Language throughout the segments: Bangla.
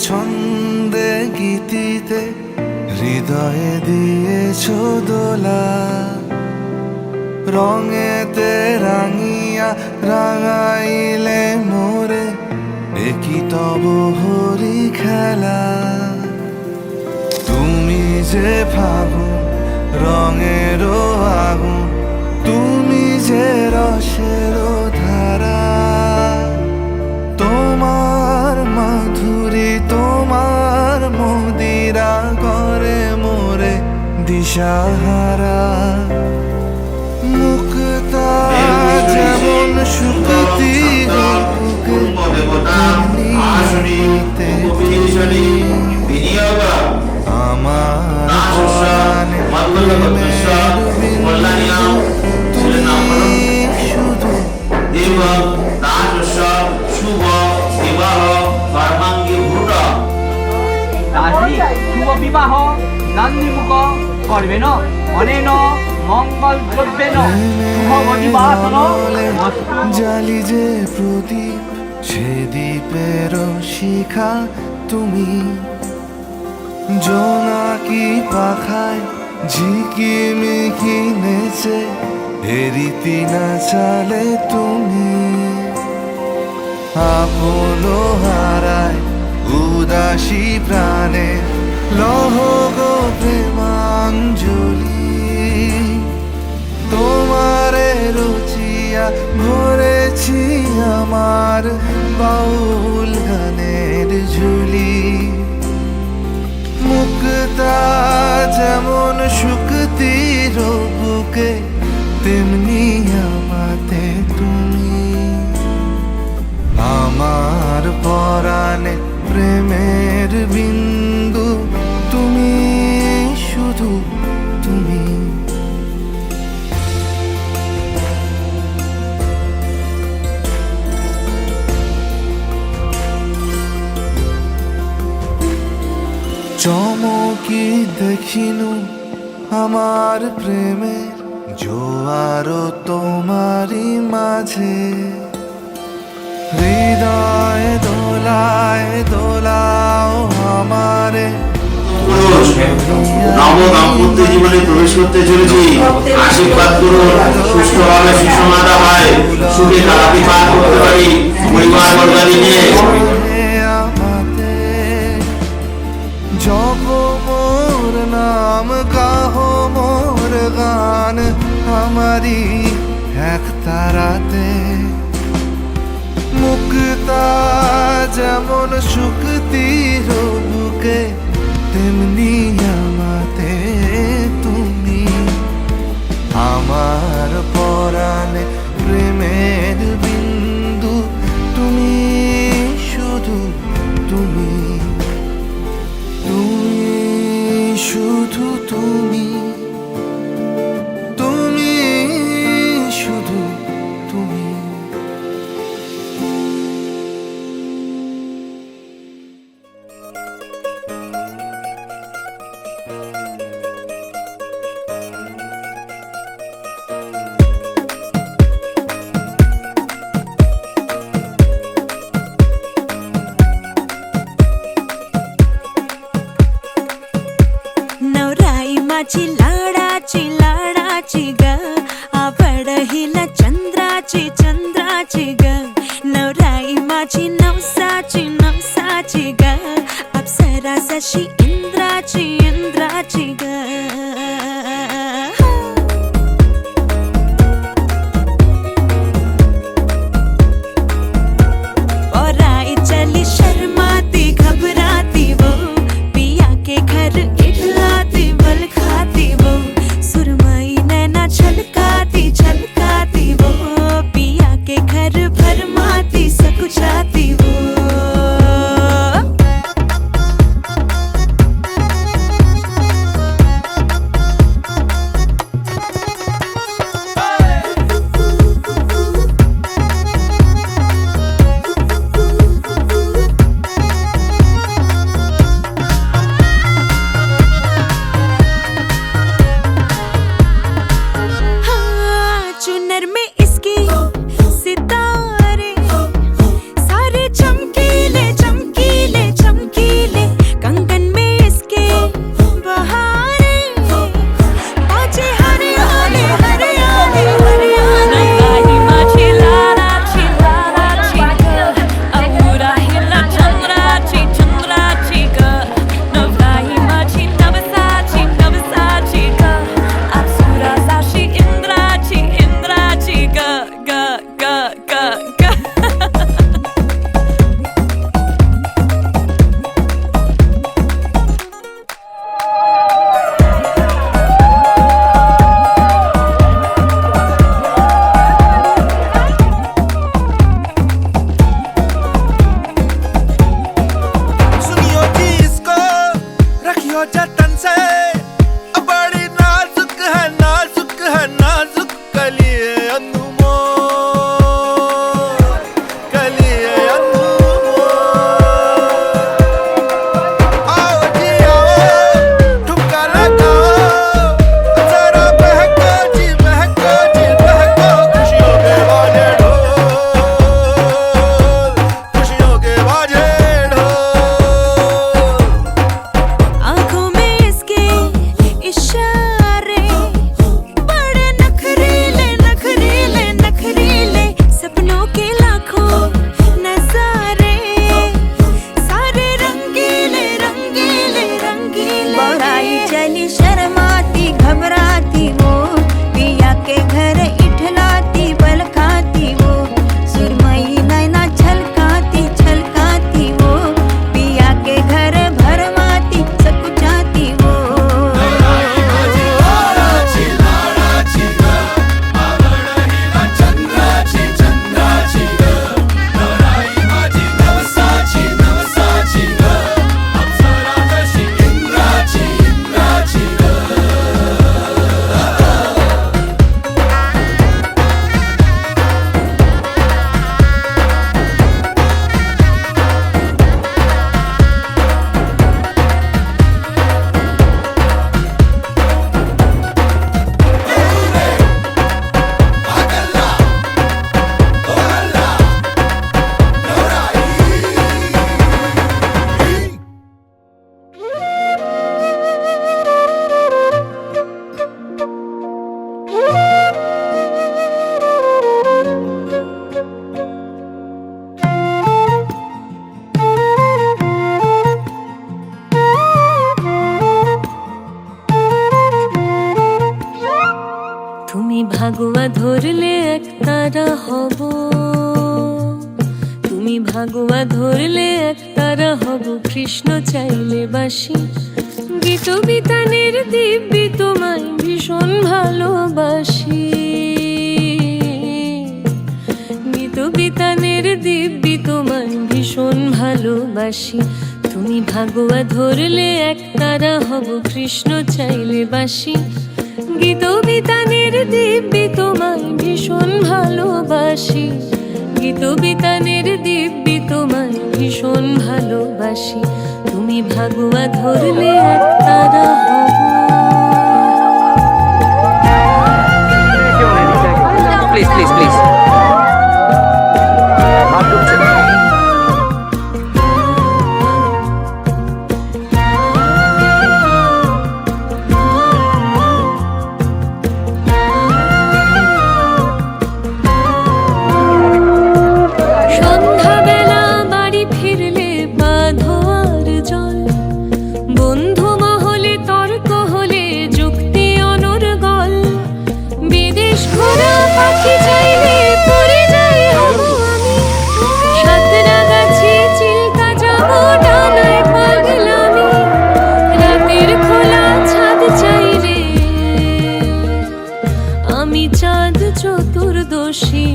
ছন্দে গীতিতে হৃদয়ে দিয়েছ দোলা, রঙেতে রাঙিয়া রাঙাইলে মোরে একই তব হরি খেলা। তুমি যে ফাগুন রঙেরও আগুন, তুমি যে রসেরও ধারা, তোমার মাধুরী তোমার মদিরা করে মোরে দিশাহারা। মুক্তা যেমন শুকতি আমার শুধু শুভ বিবাহ নান্দিমুখ করবেন অনেন মঙ্গল দ্রব্যেন শুভ বিবাহন। জালি যে প্রদীপ সে দ্বীপের শিখা তুমি, জোনাকি পাখায় ঝিকিমিকি নেচে এরিতি না চালে তুমি। আপন হারায় উদাসী প্রাণে লহ গো প্রেমাঞ্জলি, তোমারে রুচিয়া ভরেছি আমার বাউল গানের ঝুলি। মুক্তা যেমন শুকতির বুকে তেমনি আমাতে তুমি, আমার পরাণে প্রেমের বিন্দু তুমি, শুধু তুমি। চমকি দেখিনু আমার প্রেমের জোয়ার তোমারই মাঝে, হৃদয় দোলায় দোলাও আমারে। নব দাম্পত্য জীবনে প্রবেশ করতে চলেছি, আশীর্বাদ করুন সুষ্ঠুভাবে সুসমাতা হয়, সুখে কালাপি পার করতে পারি পরিবার বর্গাদি নিয়ে। জপ মোর নাম কাহো মোর গান আমারি এক তারাতে। মুক্তা যেমন শুকতির বুকে তেমনি আমাতে তুমি, আমার পরাণে প্রেমের বিন্দু তুমি, শুধু তুমি, তুমি শুধু তুমি, তুমি শুধু তুমি। नवराई माझी लाडाची ग, आवड हिला चंद्राची चंद्राची ग। नवराई माझी नवसाची ग, अप्सरा जशी इंद्राची इंद्राची ग। हो जतन से, बड़ी नाजुक है नाजुक है नाजुक कलिए अनमोल, कलिए अनमोल। आओ जी आओ, ठुमका लगाओ, जरा बहको जी बहको जी बहको, खुशियों के बाजे ढोल, खुशियों के बाजे ढोल। आंखों में इसके इशारे, बड़े नखरीले नखरीले नखरीले, सपनों के लाखों नजारे, सारे रंगीले रंगीले रंगीले। बड़ाई चली शर्माती घबराती वो, पिया के घर इठलाती बल खाती वो, सुरमई नैना छलकाती छलकाती वो, पिया के घर भरमाती सकुचाती वो। তুমি ভাগুয়া ধরলে এক তারা হব, তুমি ভাগুয়া ধরলে এক তারা হব, কৃষ্ণ চাইলে বাসি, গীত বিতানের দিব্যি তোমায় ভীষণ ভালোবাসি, গীত বিতানের দিব্যি তোমায় ভীষণ ভালোবাসি। তুমি ভাগুয়া ধরলে এক তারা হব, কৃষ্ণ চাইলে বাসি, গীত বিতানের দিব্যি তোমায় ভীষণ ভালোবাসি, গীত বিতানের দিব্যি তোমায় ভীষণ ভালোবাসি। তুমি ভাগুয়া ধরলে এক তারা হব। Please please please. সন্ধ্যাবেলা বাড়ি ফিরলে বাঁধো আর জল, বন্ধু মহলে তর্ক হলে যুক্তি অনর্গল, বিদেশ ঘোরা পাখি চাইলে পড়ে যাই হব আমি, সাঁতরাগাছি চিল্কা যাব ডানায় পাগলামি, রাতের খোলা ছাদ চাইলে আমি চাঁদ চতুর্দশী,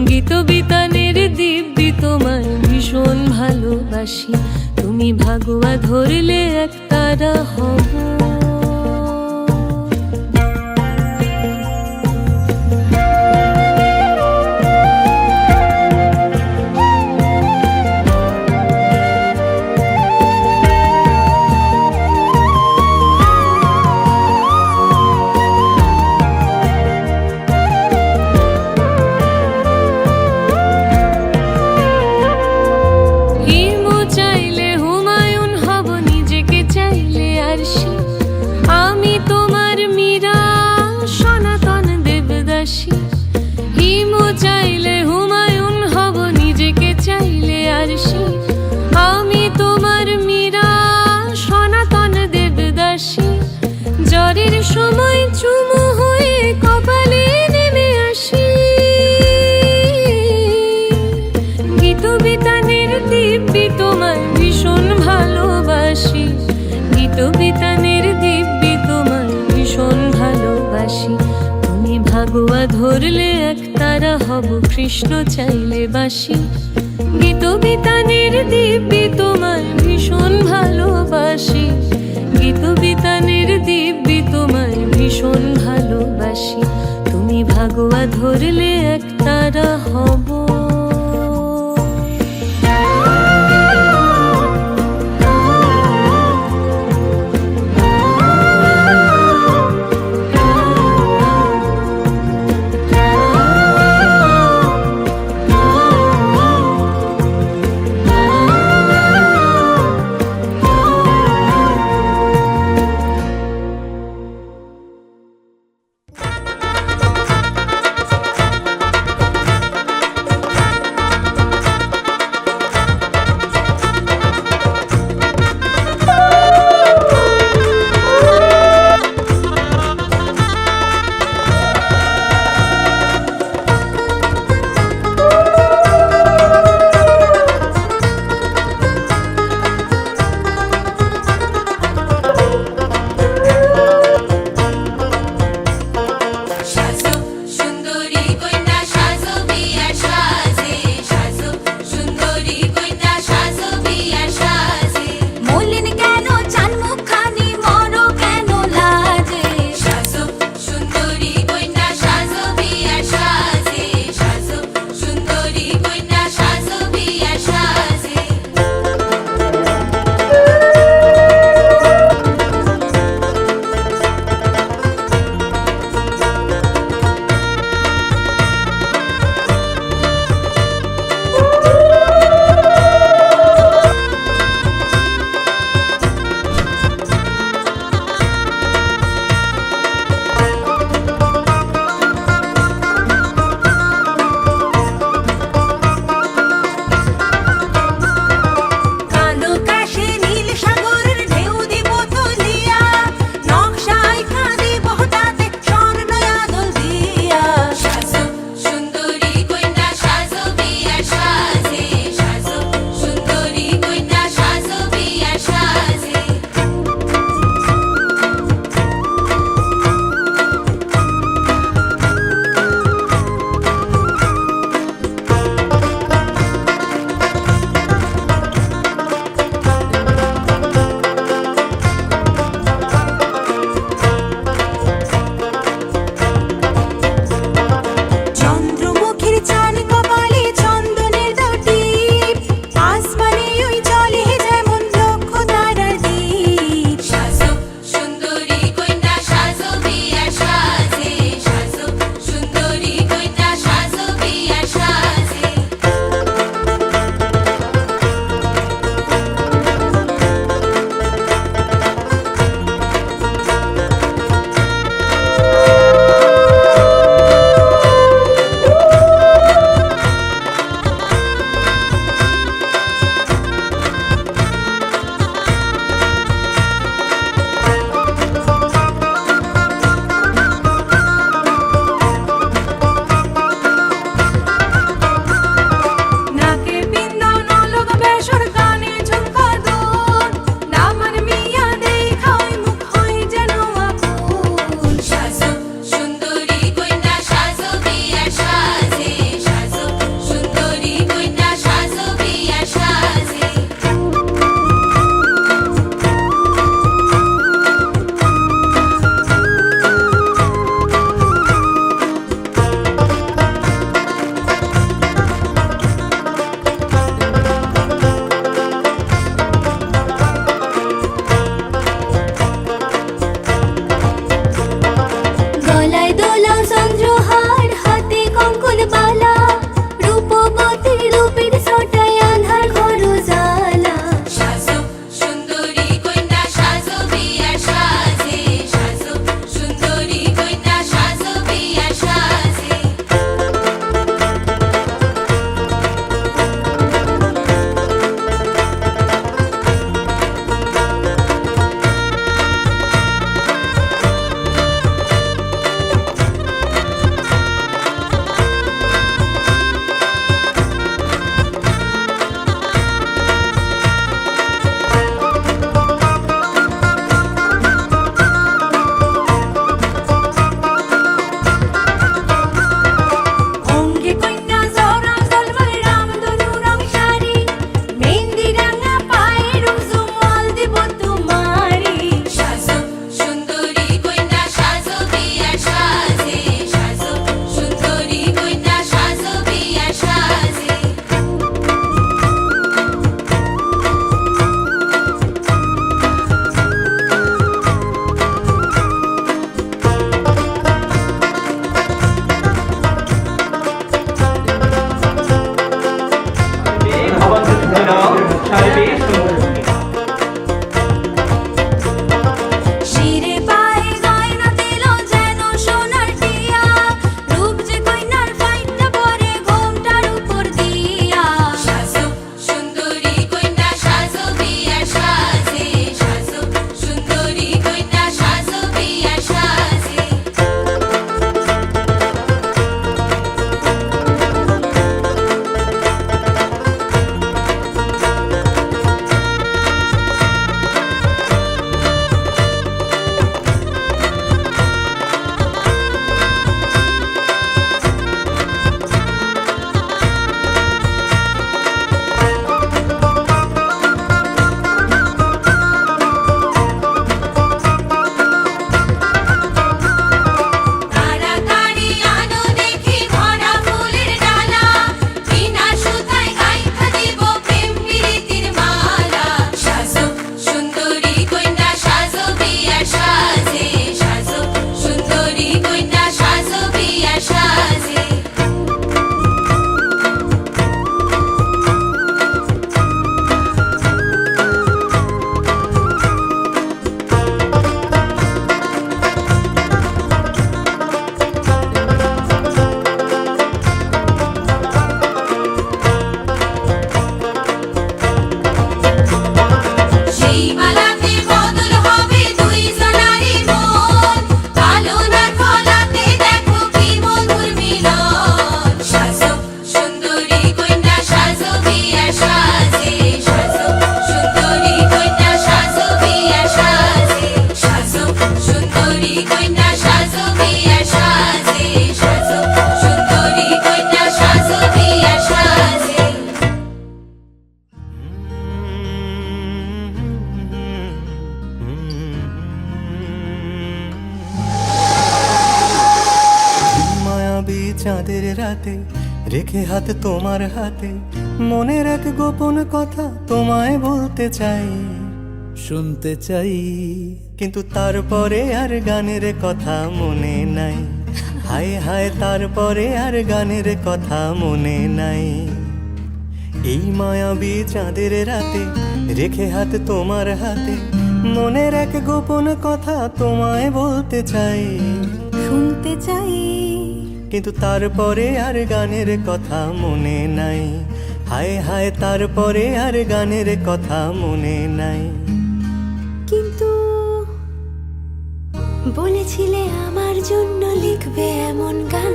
গীত বিতানের দিব্যি তোমায় ভীষণ ভালোবাসি। তুমি ভাগুয়া ধরলে এক তারা হব। হিমু চাইলে হুমায়ুন হব, নিজেকে চাইলে আরশি, আমি তোমার মীরা সনাতন দেবদাসী। হিমু চাইলে হুমায়ুন হব, নিজেকে চাইলে আরশি, আমি তোমার মীরা সনাতন দেবদাসী। জ্বরের সময় চুমু হয়ে কপালে নেমে আসি, গীত বিতানের দিব্যি তোমায় ভীষণ ভালোবাসি, গীত বিতানের দিব্যি তোমায় ভীষণ ভালোবাসি। তুমি ভাগুয়া ধরলে এক তারা হব, কৃষ্ণ চাইলে বাসি, গীত বিতানের দিব্যি তোমায় ভীষণ রাতে রেখে হাত তোমার হাতে মনের এক গোপন কথা তোমায় বলতে চাই, শুনতে চাই। কিন্তু তারপরে আর গানের কথা মনে নাই। হায় হায় তারপরে আর গানের কথা মনে নাই। এই মায়াবী চাঁদের রাতে রেখে হাত তোমার হাতে মনের এক গোপন কথা তোমায় বলতে চাই, শুনতে চাই। কিন্তু তারপরে আর গানের কথা মনে নাই। হায় হায় তারপরে আর গানের কথা মনে নাই। কিন্তু বলেছিলে আমার জন্য লিখবে এমন গান,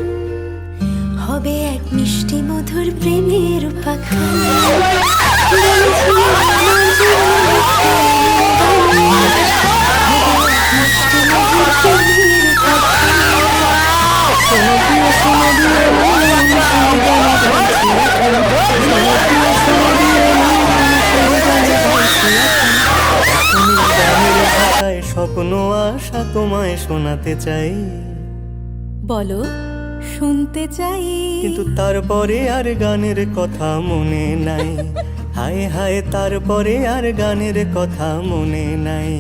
হবে এক মিষ্টি মধুর প্রেমের উপাখ্যান। বলেছিলে আমার জন্য লিখবে এমন গান, হবে এক মিষ্টি মধুর প্রেমের উপাখ্যান। স্বপ্ন আশা তোমায় শোনাতে চাই, বলো শুনতে চাই। কিন্তু তারপরে আর গানের কথা মনে নাই। হায় হায় তারপরে আর গানের কথা মনে নাই।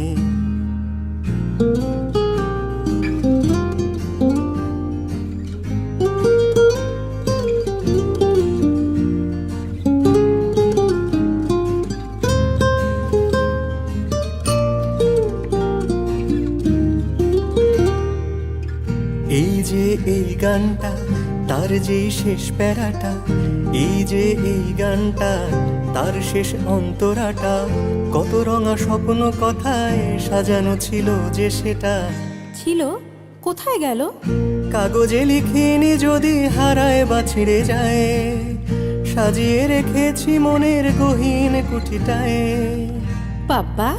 এই যে এই গানটা তার যে শেষ প্যারাটা, এই যে এই গানটা তার শেষ অন্তরাটা, কত রঙা স্বপ্ন কথায় সাজানো ছিল যে সেটা ছিল কোথায় গেল? কাগজে লিখিনি যদি হারায় বা ছিঁড়ে যায়, সাজিয়ে রেখেছি মনের গহীন কুঠিটায়। বাবা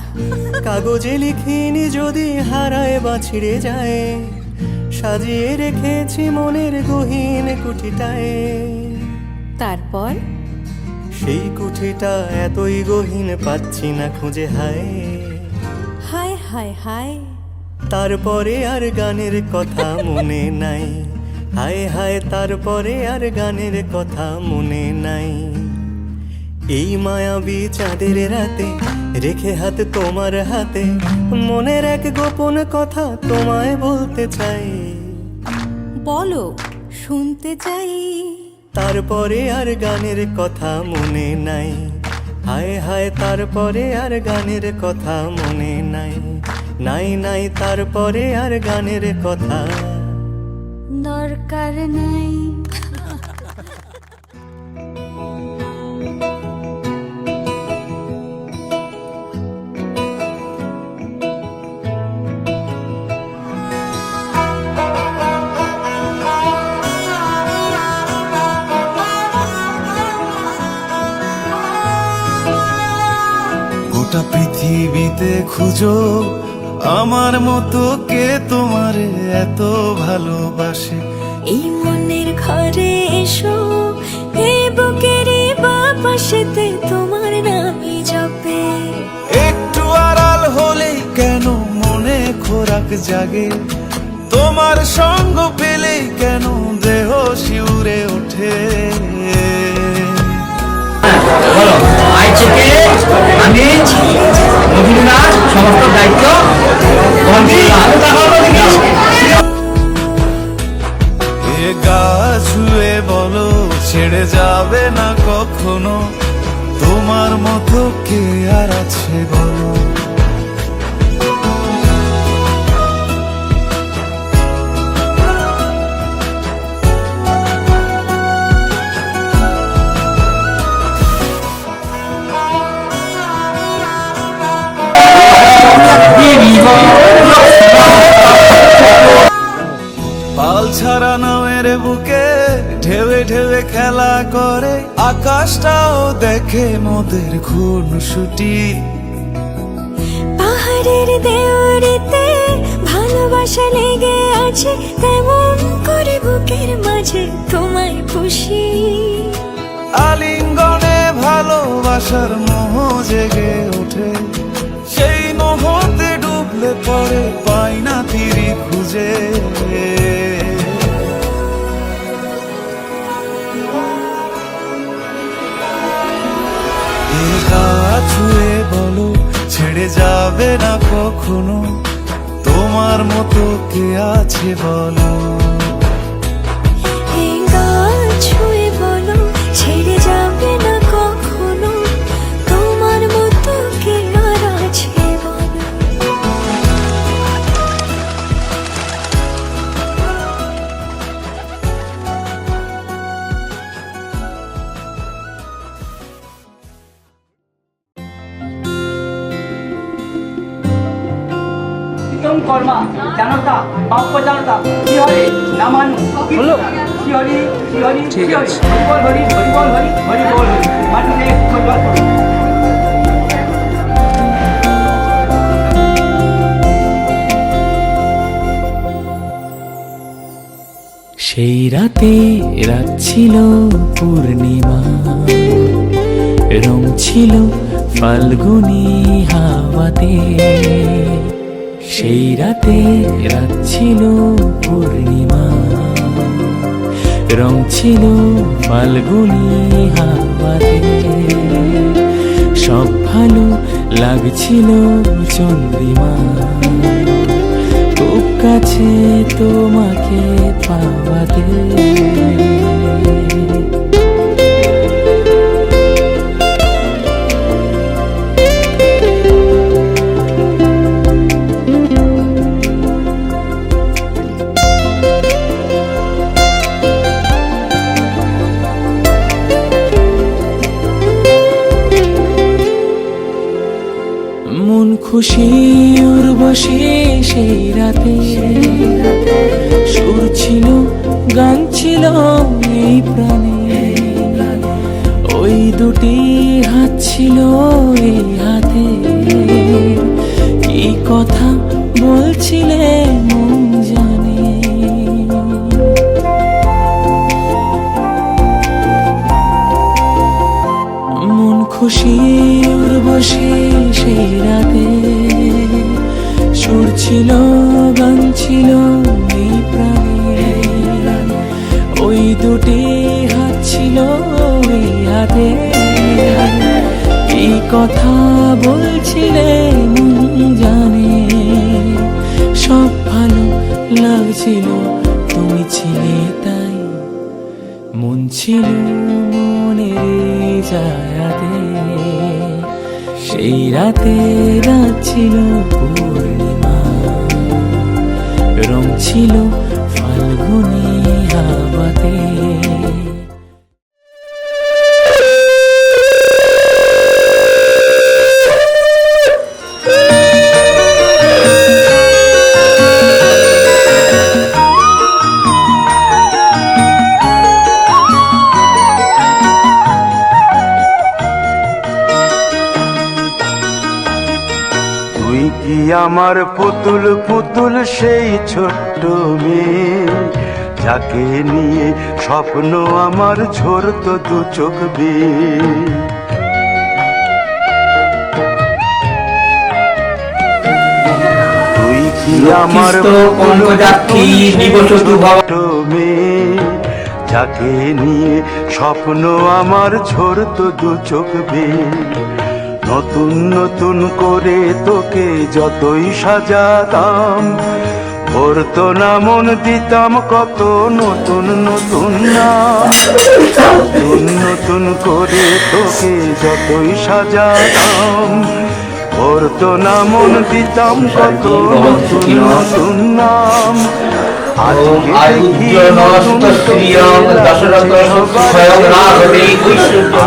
কাগজে লিখিনি যদি হারায় বা ছিঁড়ে যায়, সাজিয়ে রেখেছি মনের গহীন কুঠিটায়। তারপর সেই কুঠিটা এতই গহীন পাচ্ছি না খুঁজে। হায় হায় হায় হায় তারপরে আর গানের কথা মনে নাই। হায় হায় তারপরে আর গানের কথা মনে নাই। এই মায়াবী চাঁদের রাতে রেখে হাত তোমার হাতে মনের এক গোপন কথা তোমায় বলতে চাই, বলো শুনতে চাই। তারপরে আর গানের কথা মনে নাই। হায় হায় তারপরে আর গানের কথা মনে নাই। নাই নাই তারপরে আর গানের কথা দরকার নাই। গোটা পৃথিবীতে খুঁজো আমার মতো কে তোমারে এত ভালোবাসে। এই মনের ঘরে এসো, এই বুকেরই বাপাশেতে তোমার নামই জপে। একটু আড়াল হলেই কেন মনে খোরাক জাগে, তোমার সঙ্গ পেলেই কেন দেহ শিউরে ওঠে। আজ থেকে আমি মহিলার সমস্ত দায়িত্ব গ্রহণ করলাম। এ গা ছুঁয়ে বলো ছেড়ে যাবে না কখনো, তোমার মতো কে আর আছে বলো। পাল ছাড়া নামের বুকে ঢেউে ঢেউে খেলা করে, আকাশটাও দেখে মোদের খুনসুটি। পাহাড়ের দেওয়ারিতে ভালোবাসা লেগে আছে, তেমন করে বুকের মাঝে তোমায় খুশি। আলিঙ্গনে ভালোবাসার মোহ জেগে ওঠে, সেই মোহতে ডুবলে পরে পাই না তীরি খুঁজে। যাবে না কখনো, তোমার মতো কে আছে বলো। এই গা ছুঁয়ে বলো ছেড়ে যাবে না কখনো, তোমার মতো কে আর আছে বলো। প্রীতম কর্মা জানতা বাপ্য জানতা কি হরি নামানু হলো কি হরি ঠিক আছে হরি বল হরি হরি বল হরি মাটিতে খোঁজবার করো। সেই রাতে রাত ছিল পূর্ণিমা, রং ছিল ফাল্গুনি হাওয়াতে। সেই রাতে রাত ছিল পূর্ণিমা, রং ছিল ফাল্গুনি হাওয়াতে। সব ভালো লাগছিল চন্দ্রিমা, খুব কাছে তোমাকে পাওয়াতে। মন খুশি উর্বশী সেই রাতে, সুর ছিল গান ছিল এই প্রাণে। ওই দুটি হাত ছিল এই হাতে, কি কথা বলছিলে মন জানে। মন খুশি উর্বশী সেই রাতে, সুর ছিল গান ছিল এই প্রাণে। ওই দুটি হাত ছিল এই হাতে, এই কথা বলছিলে মন জানে। সব ভালো লাগছিল তুমি ছিলে তাই, মন ছিল মনের জায়গাতে। সেই রাতে রাত ছিল পূর্ণিমা, রং ছিল ফাল্গুনি হাওয়াতে। তুই কি আমার পুতুল পুতুল সেই ছোট্ট মেয়ে, যাকে নিয়ে স্বপ্ন আমার ঝরতো দু চোখ বেয়ে। তুই কি আমার পুতুল পুতুল ছোট্ট মেয়ে, যাকে নিয়ে স্বপ্ন আমার ঝরতো দু চোখ বেয়ে। নতুন নতুন করে তোকে যতই সাজাতাম, ভরতো না মন দিতাম কত নতুন নতুন নাম। নতুন নতুন করে তোকে যতই সাজাতাম, ভরতো না মন দিতাম কত নতুন নতুন নাম।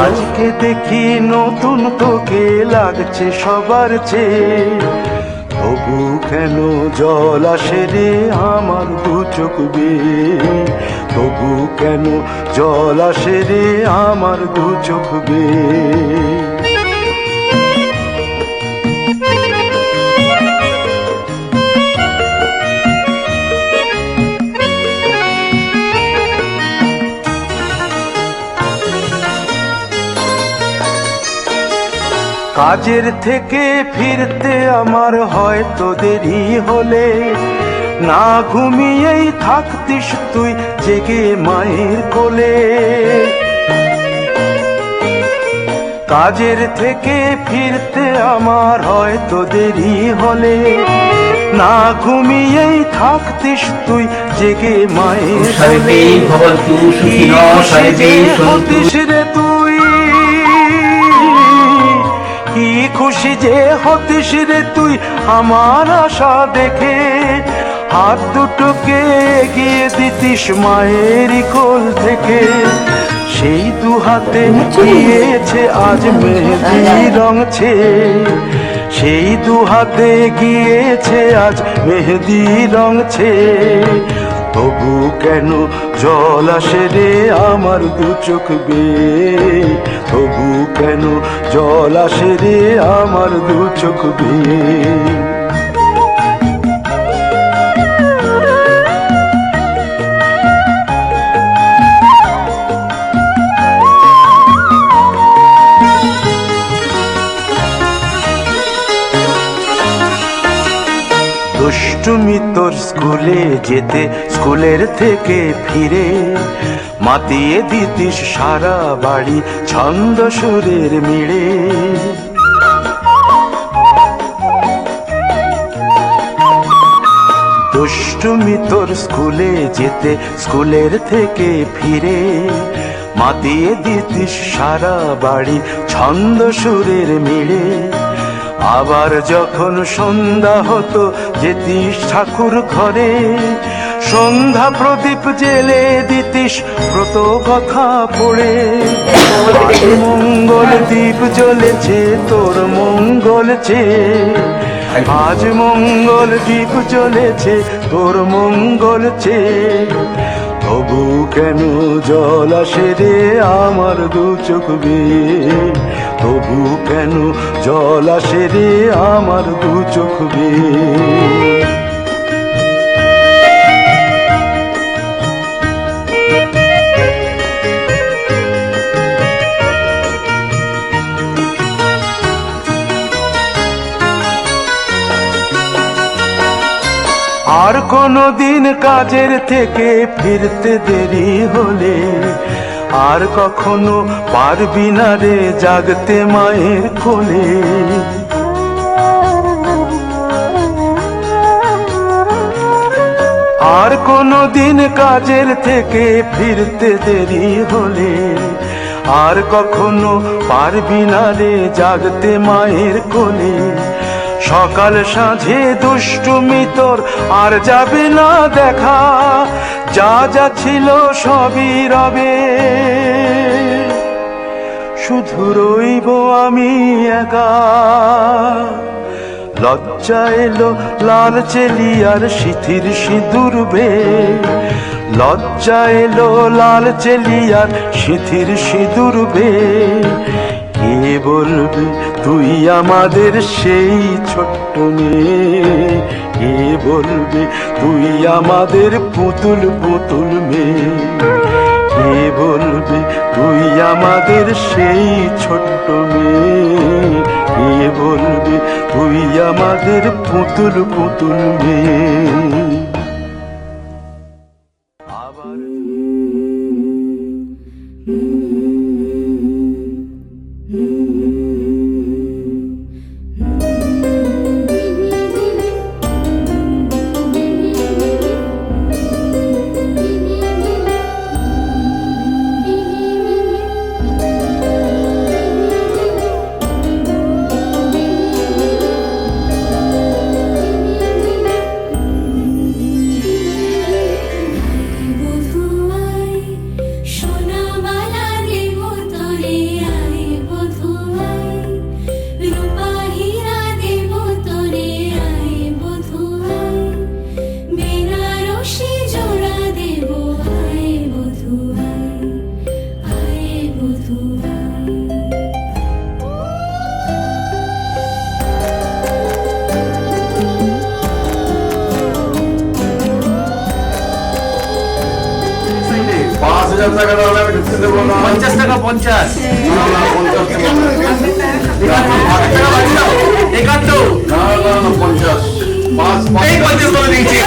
আজকে দেখি নতুন তোকে লাগছে সবার চেয়ে, তবু কেন জল আসে রে আমার দু চোখ বেয়ে। তবু কেন জল আসে রে আমার দু চোখ বেয়ে। কাজের থেকে ফিরতে আমার হয়তো দেরি হলে, না ঘুমিয়েই থাকতিস তুই জেগে মায়ের কোলে। কাজের থেকে ফিরতে আমার হয়তো দেরি হলে না ঘুমিয়েই থাকতিস তুই জেগে মায়ের কোলে। কি খুশি যে হতিস রে তুই, কি খুশি যে হতিস রে তুই আমার আশা দেখে। হাত দুটোকে এগিয়ে দিতিস মায়েরই কোল থেকে। সেই দু হাতে গিয়েছে আজ মেহেদি রঙছে, সেই দু হাতে গিয়েছে আজ মেহেদি রঙছে। তবু কেন জল আসে রে আমার দু চোখ বেয়ে, তবু কেন জল আসে রে আমার দু চোখ বেয়ে। দুষ্টুমি তোর স্কুলে যেতে স্কুলের থেকে ফিরে মাতিয়ে দিতিস সারা বাড়ি ছন্দ সুরের মিড়ে। দুষ্টুমি তোর স্কুলে যেতে স্কুলের থেকে ফিরে মাতিয়ে দিতিস সারা বাড়ি ছন্দ সুরের মিড়ে। আবার যখন সন্ধ্যা হতো যেতিস ঠাকুর ঘরে, সন্ধ্যা প্রদীপ জেলে দিতিস ব্রত কথা পড়ে। আজ মঙ্গল দ্বীপ জ্বলেছে তোর মঙ্গল চেয়ে, আজ মঙ্গল দ্বীপ জ্বলেছে তোর মঙ্গল চেয়ে। তবু কেন জল আসে রে আমার দু চোখ বেয়ে, তবু কেন জল আসে রে আমার দু চোখ বেয়ে। আর কোনো দিন কাজের থেকে ফিরতে দেরি হলে আর কখনো পারবি না রে জাগতে মায়ের কোলে। আর কোনো দিন কাজের থেকে ফিরতে দেরি হলে আর কখনো পারবি না রে জাগতে মায়ের কোলে। সকাল সাঁঝে দুষ্টুমি তোর আর যাবে না দেখা, যা যা ছিল সবই রবে, শুধু রইব আমি একা। লজ্জা এলো লাল চেলিয়ার সিথির সিঁদুর বে, লজ্জা এলো লাল চেলিয়ার সিথির সিঁদুর বে। কে বলবে তুই আমাদের সেই ছোট্ট মেয়ে, কে বলবে তুই আমাদের পুতুল পুতুল মেয়ে। কে বলবে তুই আমাদের সেই ছোট্ট মেয়ে, কে বলবে তুই আমাদের পুতুল পুতুল মেয়ে। আবার টাকা দাও, আমি ঢুকতে দেবো না। 50 টাকা 50 না, না, 50 টাকা। একাত্তর না, না, না, 50 পাঁচ এই 50 করে দিয়েছি।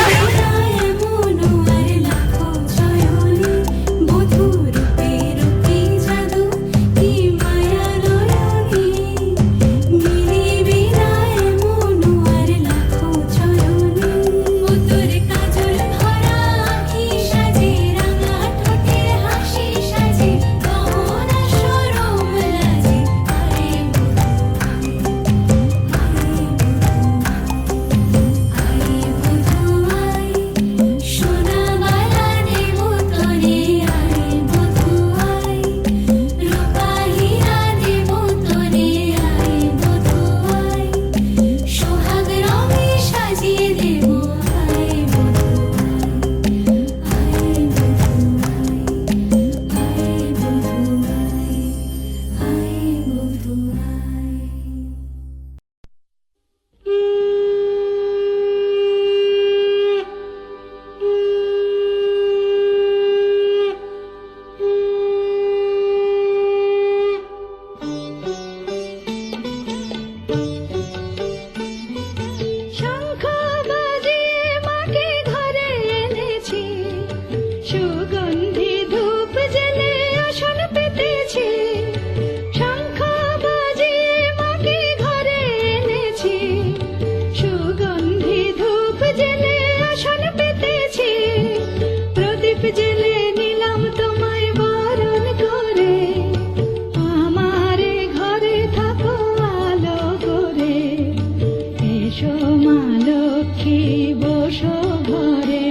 মা লক্ষ্মী বসো ঘরে,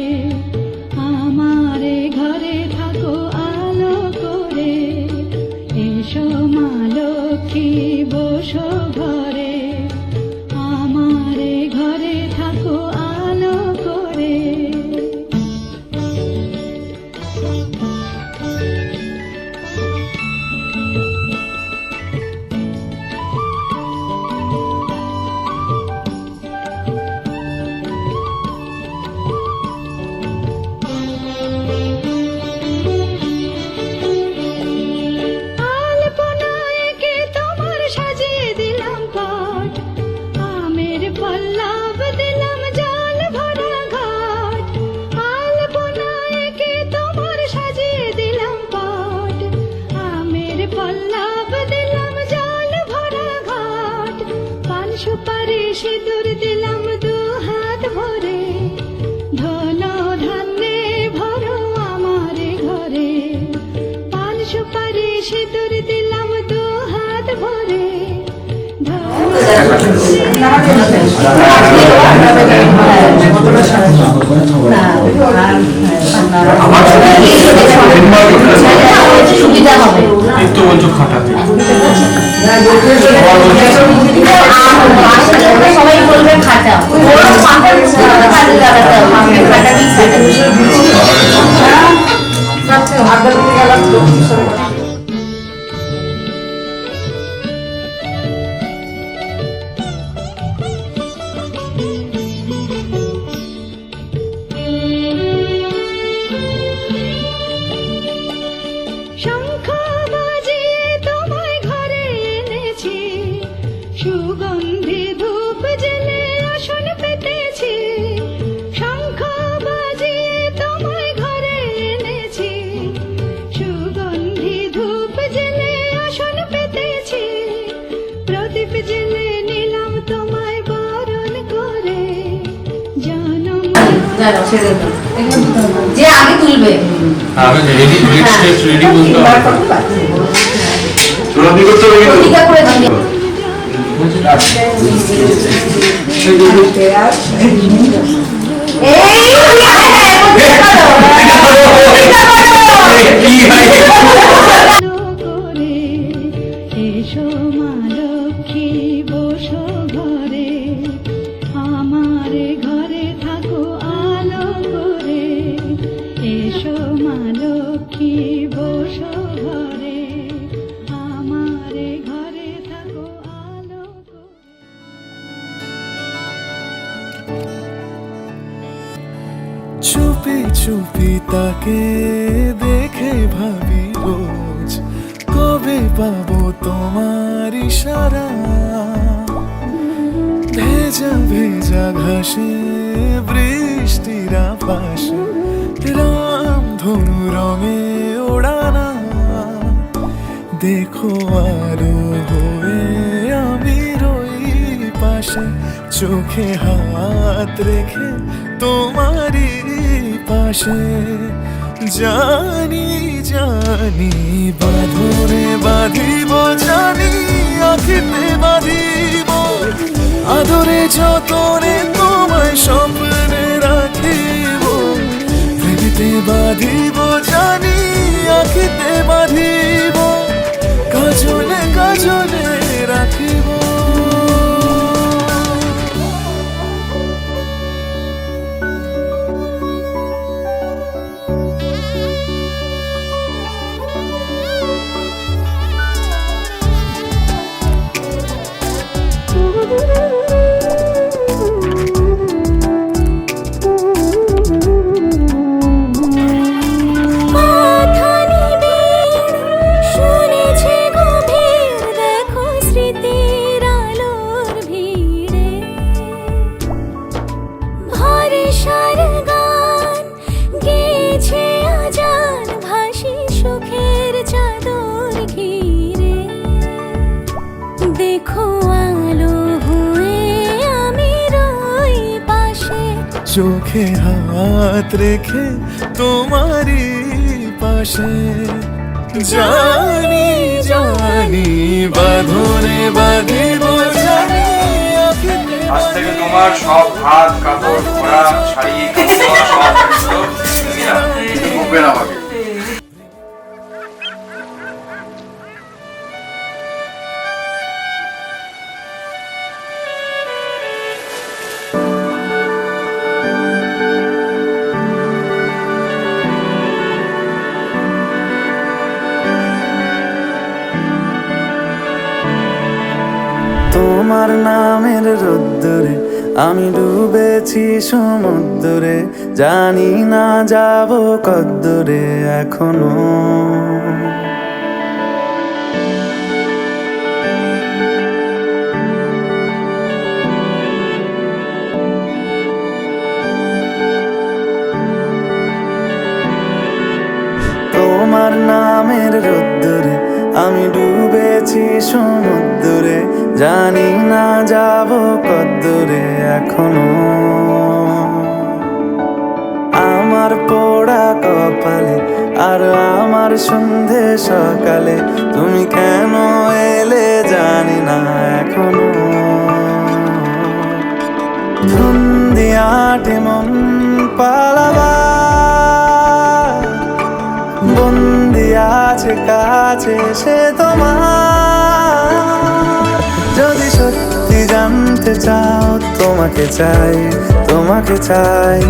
আমারে ঘরে থাকো আলো করে। এসো মা লক্ষ্মী বসো ঘরে, আমারে ঘরে থাকো আলো করে। আলপনায় এঁকে তোমার সাজিয়ে দিলাম পট, আমের পল্লব দিলাম জল ভরা ঘাট। আলপনায় এঁকে তোমার সাজিয়ে দিলাম পট, আমের পল্লব দিলাম জল ভরা ঘাট। পান সুপারি সিঁদুর দিলাম দু হাত ভরে, ধন ধান্যে ভরো আমার ঘরে। পান সুপারি সিঁদুর দিলাম দু হাত ভরে, সুবিধা হবে একটু বলছো খাটাতে সবাই বলবে খাটা, খাটা লাগাতে হবে, খাটাতেই শঙ্খ বাজিয়ে তোমায় ঘরে এনেছি, সুগন্ধি ধূপ জেলে আসন পেতেছি। শঙ্খ বাজিয়ে তোমায় ঘরে এনেছি, সুগন্ধি ধূপ জেলে আসন পেতেছি। প্রদীপ জেলে নিলাম তোমায় বরণ করে, জনম যে আগে তুলবে রেডি রেডি বলতে হবে রবি করতে হবে কিন্তু। প্রতিজ্ঞা করে দিবে। আলো করে। এসো মা লক্ষ্মী বসো ঘরে, আমারে ঘরে থাকো আলো করে। এসো মা লক্ষ্মী বসো ঘরে, আমারে ঘরে থাকো আলো করে। চুপি চুপি তাকে দেখে ভাবি রোজ, কবে পাবো তোমার ইশারা। ভেজা ভেজা ঘাসে বৃষ্টির পাশে, রাম ধনু রঙে ওড়ানা। দেখো আরো হয়ে আমি রই পাশে, চোখে হাত রেখে তোমারই পাশে। জানি জানি বাঁধনে বাঁধিব, জানি আখিতে বাঁধিব। আদরে যতনে তোমায় স্বপ্নে রাখিব, প্রেমেতে বাঁধিব, জানি আখিতে বাঁধিব। কাজলে কাজলে রাখিব। কথা নিবিড় শুনেছে গভীর, দেখো স্মৃতির আলোর ভিড়ে। ভরসার গান গেয়েছে আজান, ভাসি সুখের চাদর ঘিরে। দেখো আলো হয়ে আমি রই পাশে, চোখে হাত রেখে তোমারই পাশে। জানি জানি বাঁধনে বাঁধিব, জানি আখিতে আজ থেকে তোমার সব ভাত কাপড় ঘোড়া শাড়ি খাওয়া সব দায়িত্ব তুমি না দেখবেন আমাকে। তোমার নামের রোদ্দুরে আমি ডুবেছি সমুদ্রে, জানি না যাব কদ্দুরে এখনো। তোমার নামের রোদ্দুরে আমি ডুবেছি সমুদ্রে, জানি না যাব কদ্দুরে এখনো। আমার পোড়া কপালে আর আমার সন্ধে সকালে তুমি কেন এলে জানি না এখনো। সন্ধিয়াটে মন পালাবা বন্দি আছে কাছে সে তোমার। যদি সত্যি জানতে চাও তোমাকে চাই, তোমাকে চাই।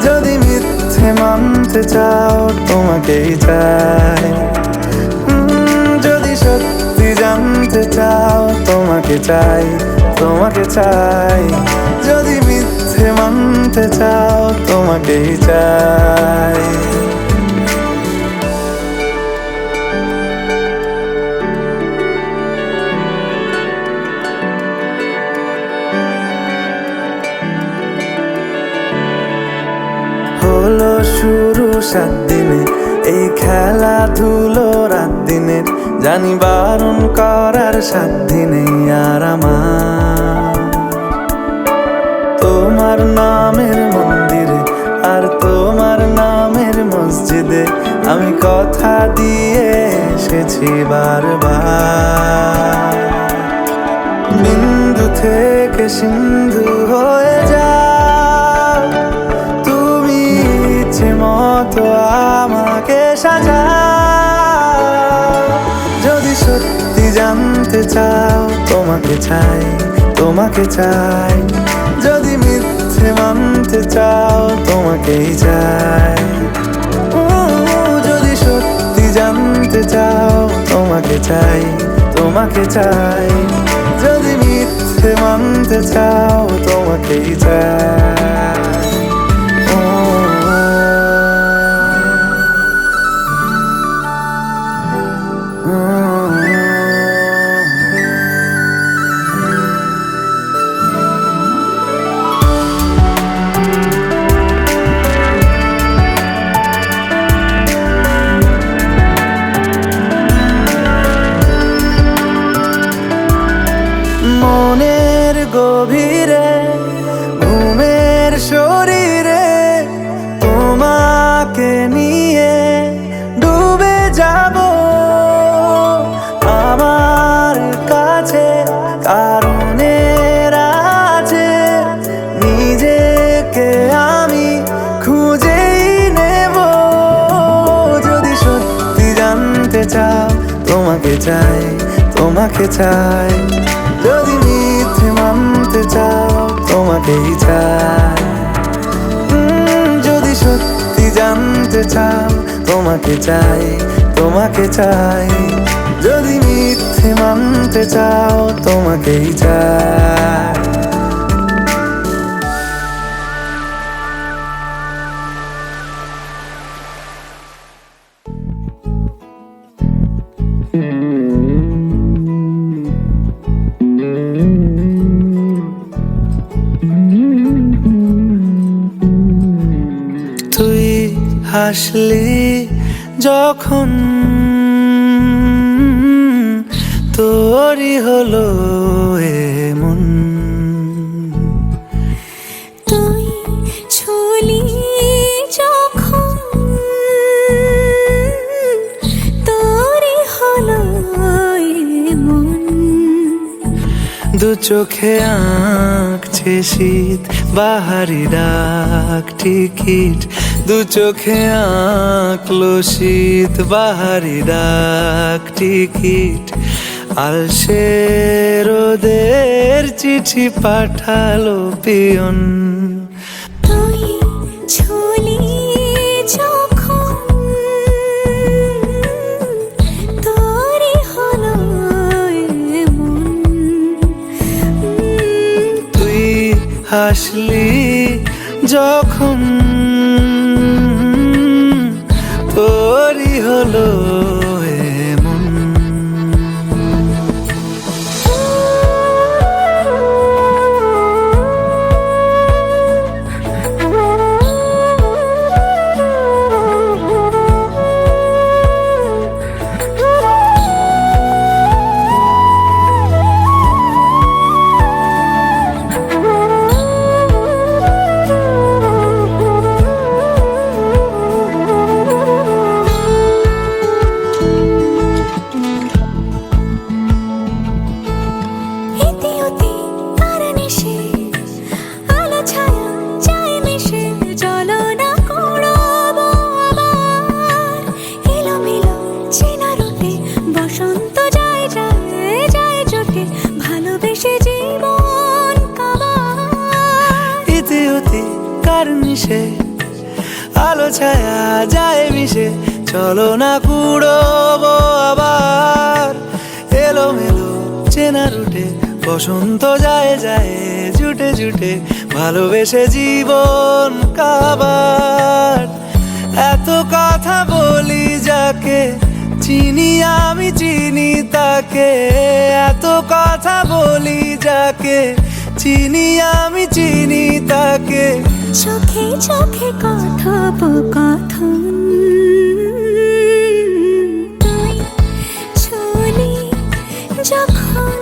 যদি মিথ্যে মানতে চাও তোমাকেই চাই। যদি সত্যি জানতে চাও তোমাকে চাই, তোমাকে চাই। যদি মিথ্যে মানতে চাও তোমাকেই চাই। হলো শুরু 7 দিনে এই খেলাধুলো রাত দিনের, জানি বারণ করার সাধ্য নেই আর আমার। তোমার নামের মন্দিরে আর তোমার নামের মসজিদে আমি কথা দিয়ে এসেছি বারবার। বিন্দু থেকে সিন্ধু হয়ে যাও তুমি, ইচ্ছে মতো আমাকে সাজাও। যদি সত্যি জানতে চাও তোমাকে চাই, তোমাকে চাই। যদি মিথ্যে মানতে চাও তোমাকেই চাই। যদি সত্যি জানতে চাও তোমাকে চাই, তোমাকে চাই। যদি মিথ্যে মানতে চাও তোমাকেই চাই। মনের গভীরে ঘুমের শরীরে তোমাকে নিয়ে ডুবে যাব। আমার কাছে কারণের আছে, নিজেকে আমি খুঁজেই নেব। যদি সত্যি জানতে চাও তোমাকে চাই, তোমাকে চাই। যদি মিথ্যে মানতে চাও তোমাকেই চাই। যদি সত্যি জানতে চাও তোমাকে চাই, তোমাকে চাই। যদি মিথ্যে মানতে চাও তোমাকেই চাই। তুই হাসলি যখন তোরই হলো এমন। তুই ছুলি যখন তোরই হলো এমন। দু চোখে আঁখ আঁকছে শীত বাহারি ডাক টিকিট দু চোখে আঁকলো শীত বাহারি ডাক টিকিট আলসে রোদের চিঠি পাঠালো পিয়ন তুই ছুলি যখন তোরই হলো এমন তুই হাসলি যখন তোরই হলো এমন ইতিউতি তার নিশে আলো ছায়া যায় মিশে চলো না কুড়াবো আবার এলোমেলো চেনা রূপে বসন্ত যায় যায় যায় জোটে ভালোবেসে জীবন কাবার ইতিউতি কার নিশে আলো ছায়া যায় মিশে চলো না কুড়োবো আবার এলোমেলো চেনা রুটে বসন্ত যায় যায় জুটে জুটে ভালোবেসে জীবন কাবার এত কথা বলি যাকে চিনি আমি চিনি তাকে এত কথা বলি যাকে চিনি আমি চিনি তাকে চোখে চোখে কথোপকথন তুই ছুলি যখন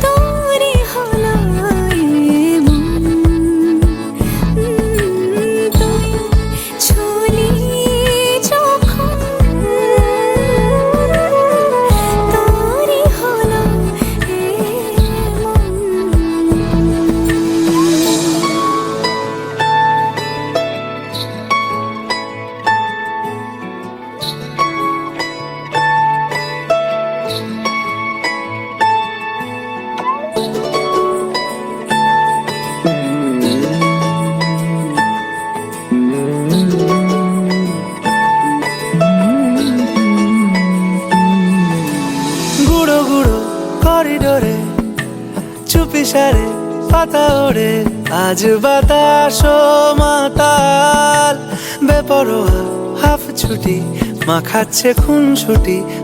তোরই হলো এমন তুই ছুলি যখন তোরই হলো এমন গুঁড়ো গুঁড়ো করিডোরে চুপি সারে পাতা ওড়ে আজ বাতাস মাতাল বেপরোয়া হাফ ছুটি মাখাচ্ছে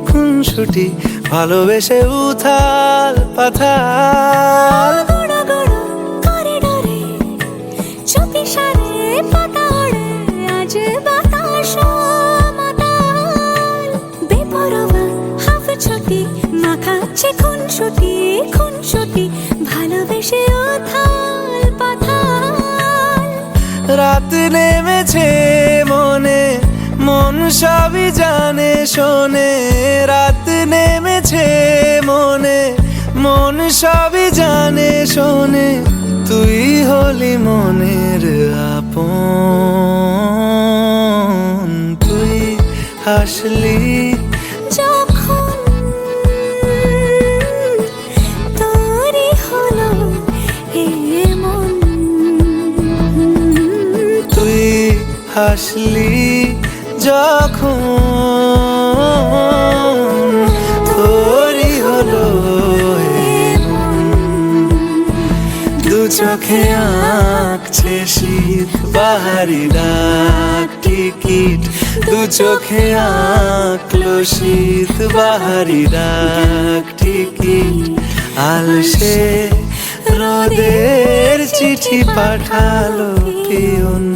খুনসুটি ভালোবেসে উথাল পাথাল গুঁড়ো গুঁড়ো করিডোরে চুপি সারে পাতা ওড়ে আজ বাতাস মাতাল বেপরোয়া হাফ ছুটি মাখাচ্ছে খুনসুটি ভালোবেসে উথাল পাথাল রাত নেমেছে মনে মন সবই জানে শোনে রাত নেমেছে মনে মন সবই জানে শোনে তুই হলি মনের আপন তুই হাসলি যখন তোরই হলো এমন তুই হাসলি যখন তোরই হলো এমন দু চোখে আঁকছে শীত বাহারি ডাক টিকিট দু চোখে আঁকলো শীত বাহারি ডাক টিকিট আলসে রোদের চিঠি পাঠালো পিয়ন